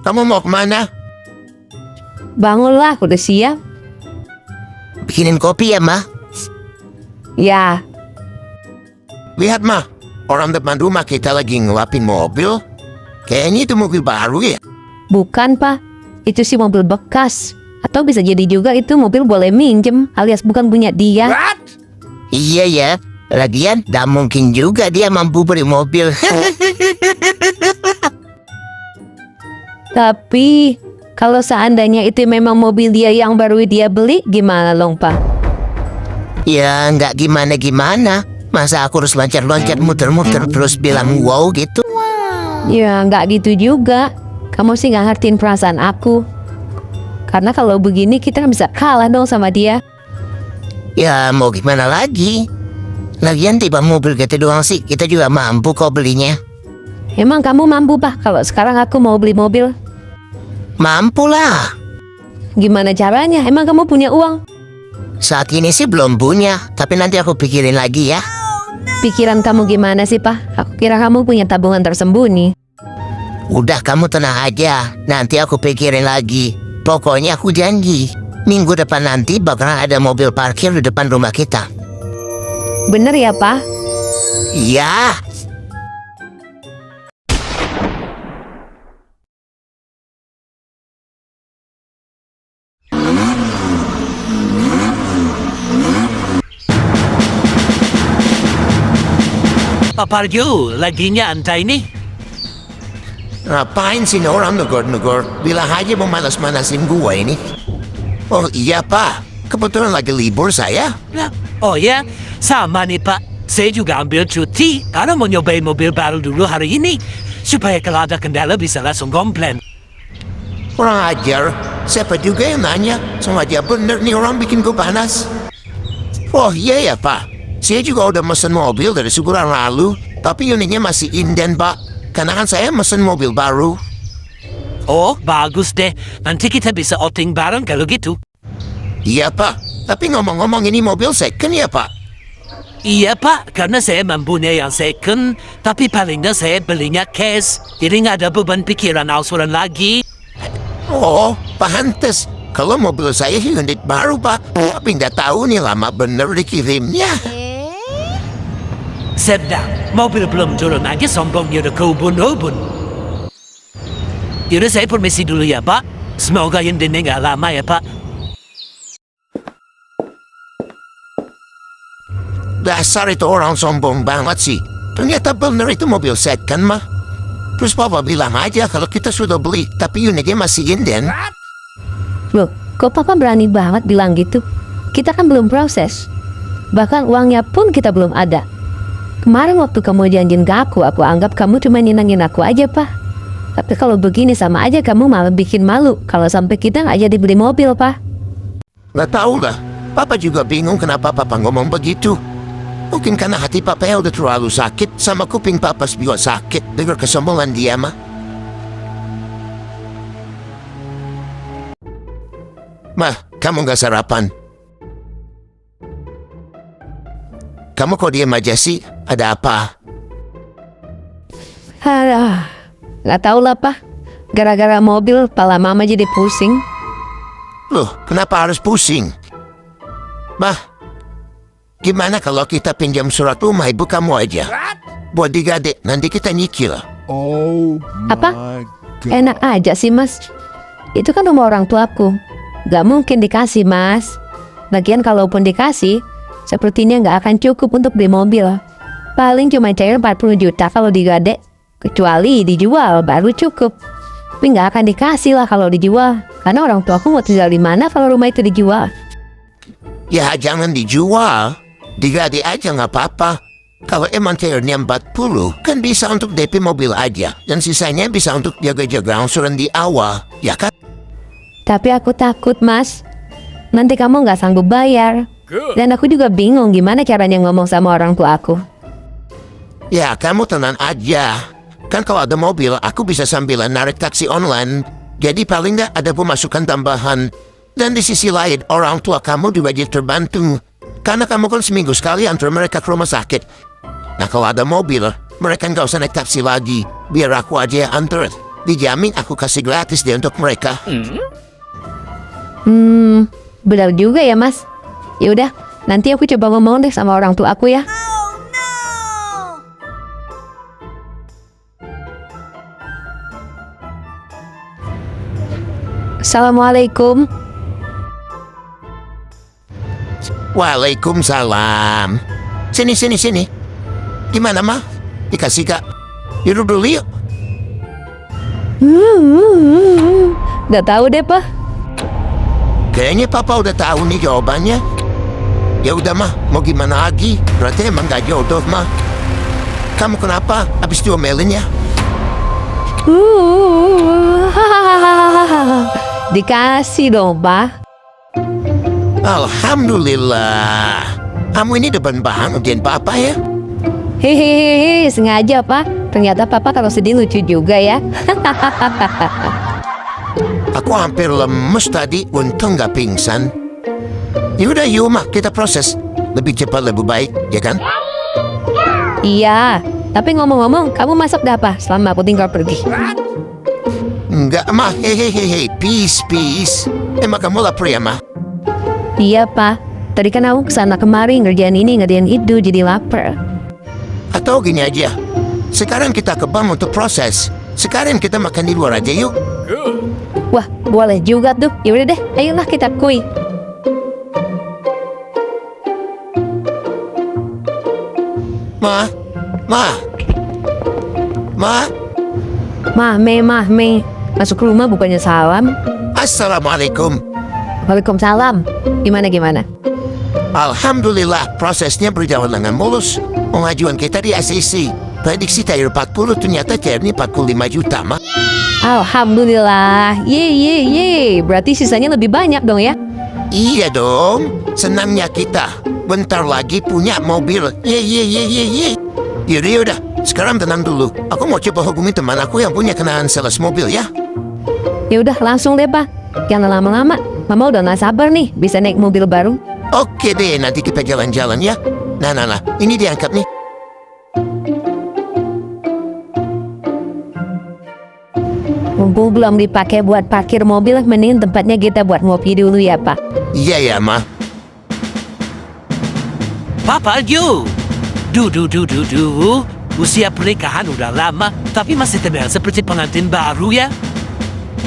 Kamu mau kemana? Bangunlah, aku udah siap. Bikinin kopi ya, Ma? Ya, Lihat, Ma. Orang depan rumah kita lagi ngelapin mobil. Kayaknya itu mobil baru ya? bukan Pak. Itu sih mobil bekas. Atau bisa jadi juga itu mobil boleh minjem, alias bukan punya dia. Iya ya. Lagian, gak mungkin juga dia mampu beli mobil. Tapi, kalau seandainya itu memang mobil dia yang baru dia beli, gimana dong Pak? Ya, nggak gimana-gimana. Masa aku harus loncat-loncat muter-muter terus bilang wow gitu? Ya, nggak gitu juga. Kamu sih nggak ngertiin perasaan aku. Karena kalau begini kita bisa kalah dong sama dia. Ya, mau gimana lagi? Lagian tiba mobil gitu doang sih, kita juga mampu kok belinya. Emang kamu mampu Pak kalau sekarang aku mau beli mobil? Mampu lah. Gimana caranya? Emang kamu punya uang? Saat ini sih belum punya, tapi nanti aku pikirin lagi ya. Pikiran kamu gimana sih Pak? Aku kira kamu punya tabungan tersembunyi. Udah, kamu tenang aja, nanti aku pikirin lagi. Pokoknya aku janji, minggu depan nanti bakalan ada mobil parkir di depan rumah kita. Bener ya Pak? Iya. Apa Parjo, lagi nyantai nih? Ngapain sih orang negor-negor? Bilang aja mau manas-manasin gua ini. Oh iya, Pak. Kebetulan lagi libur saya. Nah, oh ya, sama nih Pak. Saya juga ambil cuti karena mau nyobain mobil baru dulu hari ini. Supaya kalau ada kendala bisa langsung komplain. Kurang ajar. Siapa juga yang nanya? Sengaja bener nih orang bikin gua panas. Oh iya ya, Pak. Saya juga udah mesen mobil dari sebulan lalu. Tapi unitnya masih inden, Pak. Karena kan saya mesen mobil baru. Oh, bagus deh. Nanti kita bisa outing bareng kalau gitu. Iya, Pak. Tapi ngomong-ngomong ini mobil second ya, Pak? Iya Pak, karena saya mempunyai yang second, tapi palingnya saya belinya cash. Jadi nggak ada beban pikiran angsuran lagi. Oh, pantes. Kalau mobil saya unit baru, Pak. Tapi nggak tahu nih lama bener dikirimnya. Sedang, mobil belum turun aja sombongnya udah keubun-ubun. Yaudah saya permisi dulu ya Pak. Semoga yang dini nggak lama ya Pak. Dasar itu orang sombong banget sih. Ternyata bener itu mobil second, mah. Terus Papa bilang aja kalau kita sudah beli, tapi unitnya masih inden. Loh, kok Papa berani banget bilang gitu? Kita kan belum proses. Bahkan uangnya pun kita belum ada. Kemarin waktu kamu janjiin ke aku anggap kamu cuma nyenengin aku aja, Pak. Tapi kalau begini sama aja kamu malah bikin malu kalau sampai kita nggak jadi beli mobil, Pak. Nggak tahu lah. Papa juga bingung kenapa Papa ngomong begitu. Mungkin karena hati Papa udah terlalu sakit, sama kuping Papa juga sakit dengar kesombongan dia, mah. Mah, kamu nggak sarapan? Kamu kok diam aja sih? Ada apa? Aduh, nggak tahu lah, Pak. Gara-gara mobil, kepala Mama jadi pusing. Loh, kenapa harus pusing? Mah, gimana kalau kita pinjam surat rumah ibu kamu aja? Buat digade, nanti kita nyicil. Oh Apa? my God. Enak aja sih, Mas. Itu kan rumah orang tuaku. Gak mungkin dikasih, Mas. Lagian kalaupun dikasih, sepertinya nggak akan cukup untuk beli mobil. Paling cuma cair 40 juta kalau digade. Kecuali dijual, baru cukup. Tapi nggak akan dikasih lah kalau dijual. Karena orang tuaku mau tinggal di mana kalau rumah itu dijual. Ya jangan dijual. Digade aja nggak apa-apa. Kalau emang cairnya 40, kan bisa untuk DP mobil aja. Dan sisanya bisa untuk jaga-jaga angsuran di awal. Ya kan? Tapi aku takut, Mas. Nanti kamu nggak sanggup bayar. Dan aku juga bingung gimana caranya ngomong sama orang tua aku. Ya kamu tenang aja. Kan kalau ada mobil, aku bisa sambil narik taksi online. Jadi paling nggak ada pemasukan tambahan. Dan di sisi lain, orang tua kamu juga jadi terbantu. Karena kamu kan seminggu sekali antar mereka ke rumah sakit. Nah kalau ada mobil, mereka nggak usah naik taksi lagi. Biar aku aja yang antar. dijamin aku kasih gratis deh untuk mereka. Benar juga ya, Mas. Ya udah, nanti aku coba ngomong deh sama orang tua aku ya. Assalamualaikum. Waalaikumsalam. Sini. Gimana, Ma? Dikasih Kak? Duduk dulu yuk. Gak tahu deh, Pak. Kayaknya Papa udah tahu nih jawabannya. Ya udah, Ma. Mau gimana lagi? Berarti emang gak jodoh, Ma. Kamu kenapa? Habis diomelin ya? Dikasih dong, Pak. Alhamdulillah. Kamu ini depan banget ngerjain Papa ya? Hehehe, sengaja, Pak. Ternyata Papa kalau sedih lucu juga ya. Aku hampir lemes tadi, untung gak pingsan. Yaudah yuk, Ma, kita proses. Lebih cepat lebih baik, ya kan? Iya, tapi ngomong-ngomong, kamu masak dah apa selama aku tinggal pergi? Enggak, Ma, hehehe, peace. Emang kamu lapar ya, Ma? Iya, Pak. Tadi kan aku kesana kemari ngerjain ini, ngerjain itu, jadi lapar. Atau gini aja, sekarang kita ke bank untuk proses. Sekarang kita makan di luar aja yuk. Wah, boleh juga tuh. Yaudah deh, ayolah kita kuy. Ma. Mah, masuk rumah bukannya salam. Assalamualaikum. Waalaikumsalam. Gimana? Alhamdulillah, prosesnya berjalan dengan mulus. Pengajuan kita di ACC. Prediksi cair 40, ternyata cairnya 45 juta, Ma. Alhamdulillah. Ye. Berarti sisanya lebih banyak dong ya? Iya dong, senangnya kita. Bentar lagi punya mobil. Ye. Yaudah, sekarang tenang dulu. Aku mau coba hubungi teman aku yang punya kenalan sales mobil ya. Ya udah langsung deh, Pak. Jangan lama-lama. Mama udah gak sabar nih bisa naik mobil baru. Oke deh, nanti kita jalan-jalan ya. Nah, ini diangkat nih. Mumpung belum dipakai buat parkir mobil, mending tempatnya kita buat ngopi dulu ya, Pak. Iya ya, Ma. Papa, you. Usia pernikahan udah lama, tapi masih terlihat seperti pengantin baru ya.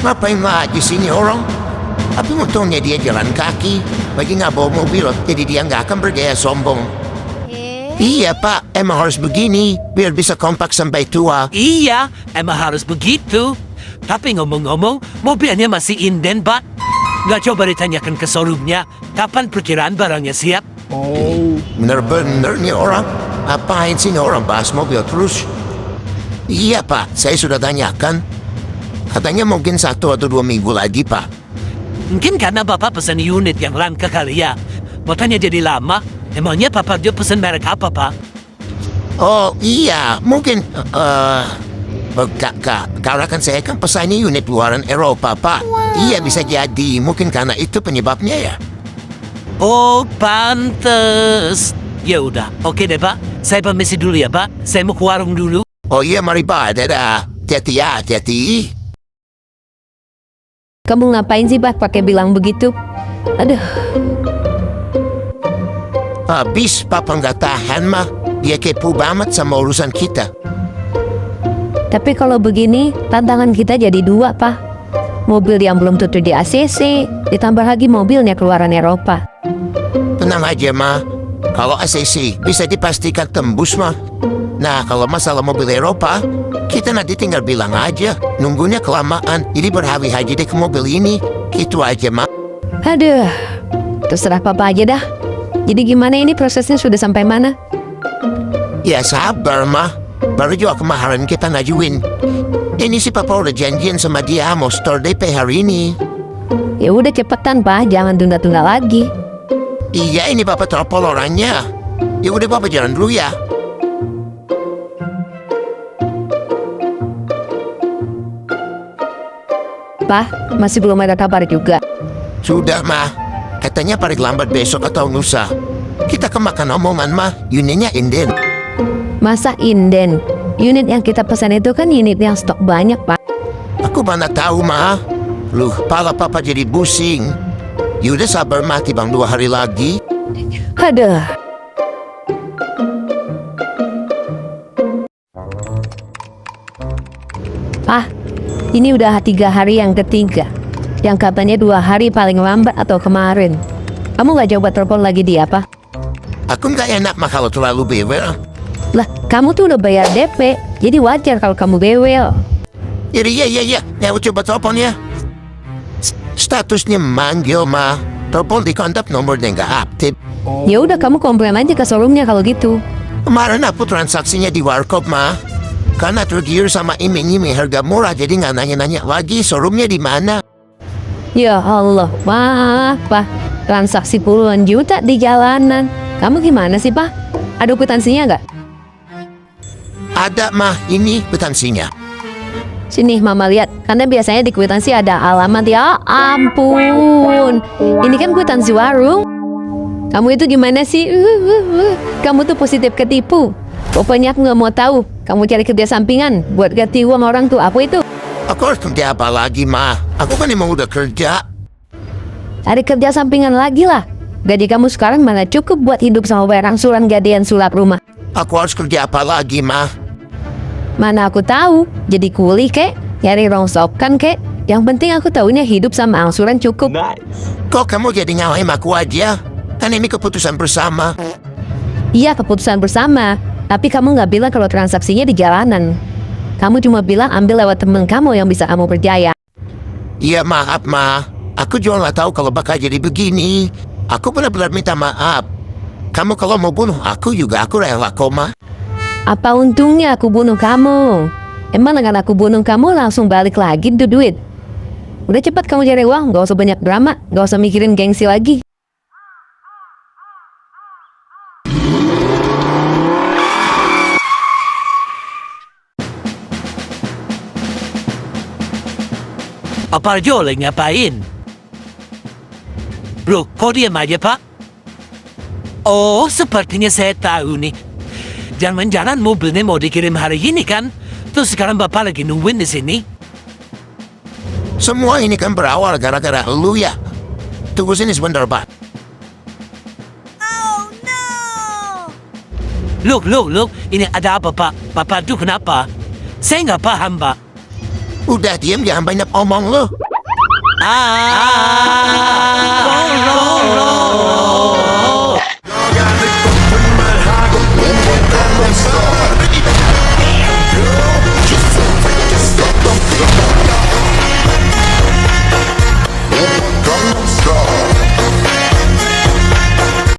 Ngapain lagi sini orang? Tapi untungnya dia jalan kaki. Bagi nggak bawa mobil, jadi dia nggak akan bergaya sombong. Iya, Pak. Emang harus begini, biar bisa kompak sampai tua. Iya, emang harus begitu. Tapi ngomong-ngomong, mobilnya masih inden, Pak. Nggak coba ditanyakan ke showroomnya, kapan perkiraan barangnya siap? Bener-bener nih orang. Apain sih nih orang bahas mobil terus? Iya, Pak. Saya sudah tanyakan. Katanya mungkin 1 atau 2 minggu lagi, Pak. Mungkin karena Bapak pesan unit yang langka kali ya. Makanya jadi lama. Emangnya Papa dia pesan merek apa, Pak? Oh, iya. Mungkin, karena kan saya kan pesannya unit luaran Eropa, Pak. Iya, bisa jadi. Mungkin karena itu penyebabnya ya. Oh, pantes. Ya udah, oke deh, Pak. Saya permisi dulu ya, Pak. Saya mau ke warung dulu. Oh iya, mari, Pak. Dadah. Hati-hati ya, hati-hati. Kamu ngapain sih, Pak, pakai bilang begitu? Aduh. Habis Papa nggak tahan, mah. Dia kepo banget sama urusan kita. Tapi kalau begini, tantangan kita jadi 2, Pak. Mobil yang belum tentu di ACC, ditambah lagi mobilnya keluaran Eropa. Tenang aja, Ma. Kalau ACC bisa dipastikan tembus, mah. Nah, kalau masalah mobil Eropa, kita nanti tinggal bilang aja. Nunggunya kelamaan, jadi berhari-hari deh ke mobil ini. Gitu aja, Ma. Aduh, terserah Papa aja dah. Jadi gimana ini prosesnya sudah sampai mana? Ya sabar, Ma. Baru juga kemarin kita ngajuin. Ini si Papa udah janjian sama dia mau store DP hari ini. Ya udah cepetan, Pak, jangan tunda-tunda lagi. Iya, ini Papa telepon orangnya. Ya udah, Papa jalan dulu ya. Pak, masih belum ada kabar juga. Sudah, Ma. Katanya paling lambat besok atau lusa. Kita kemakan omongan, Ma. Unitnya inden. Masa inden? Unit yang kita pesan itu kan unit yang stok banyak, Pak. Aku mana tahu, Ma. Loh, pala papa jadi pusing. Yaudah sabar mati bang 2 hari lagi. Aduh. Pak, ini udah 3 hari yang ketiga. Yang katanya 2 hari paling lambat atau kemarin. Kamu gak coba telepon lagi dia, Pak? Aku nggak enak mah kalau terlalu bawel. Lah, kamu tuh udah bayar DP, jadi wajar kalau kamu bewel. Iya. Ya, aku coba telepon ya. Statusnya manggil, Ma. Telepon di kontak nomornya nggak aktif. Ya udah kamu komplain aja ke showroomnya kalau gitu. Kemarin aku transaksinya di warkop, Ma. Karena tergiur sama iming-iming harga murah, jadi nggak nanya-nanya lagi showroomnya di mana. Ya Allah, wah, Pak. Transaksi puluhan juta di jalanan. Kamu gimana sih, Pak? Ada kwitansinya nggak? Ada, Ma. Ini kwitansinya. Sini Mama lihat, karena biasanya di kwitansi ada alamat. Ya ampun, ini kan kwitansi warung. Kamu itu gimana sih? Kamu tuh positif ketipu. Pokoknya aku nggak mau tahu. Kamu cari kerja sampingan buat ganti uang orang tuh. Apa itu? Aku harus kerja apa lagi, Ma? Aku kan emang udah kerja. Cari kerja sampingan lagi lah. Gaji kamu sekarang malah cukup buat hidup sama bayar angsuran gadean sulap rumah. Aku harus kerja apa lagi, Ma? Mana aku tahu, jadi kuli kek, nyari rongsokan kek. Yang penting aku tahunya hidup sama angsuran cukup. Kok kamu jadi ngalahin aku aja? Kan ini keputusan bersama. Iya keputusan bersama, tapi kamu nggak bilang kalau transaksinya di jalanan. Kamu cuma bilang ambil lewat temen kamu yang bisa kamu percaya. Iya, maaf, Ma. Aku juga nggak tahu kalau bakal jadi begini. Aku benar-benar minta maaf. Kamu kalau mau bunuh aku juga aku rela kok, Ma. Apa untungnya aku bunuh kamu? Emang dengan aku bunuh kamu langsung balik lagi tuh duit? Udah cepat kamu cari uang, gak usah banyak drama, gak usah mikirin gengsi lagi. Apa Jole ngapain? Bro, kok diam aja, Pak? Oh, sepertinya saya tahu nih. Jangan-jangan mobilnya mau dikirim hari ini kan? Terus sekarang Bapak lagi nungguin di sini? Semua ini kan berawal gara-gara lu ya. Tunggu sini sebentar, Pak. Look, ini ada apa, Pak? Bapak tuh kenapa? Saya nggak paham, Pak. Udah diam, jangan banyak omong lu. Tolong!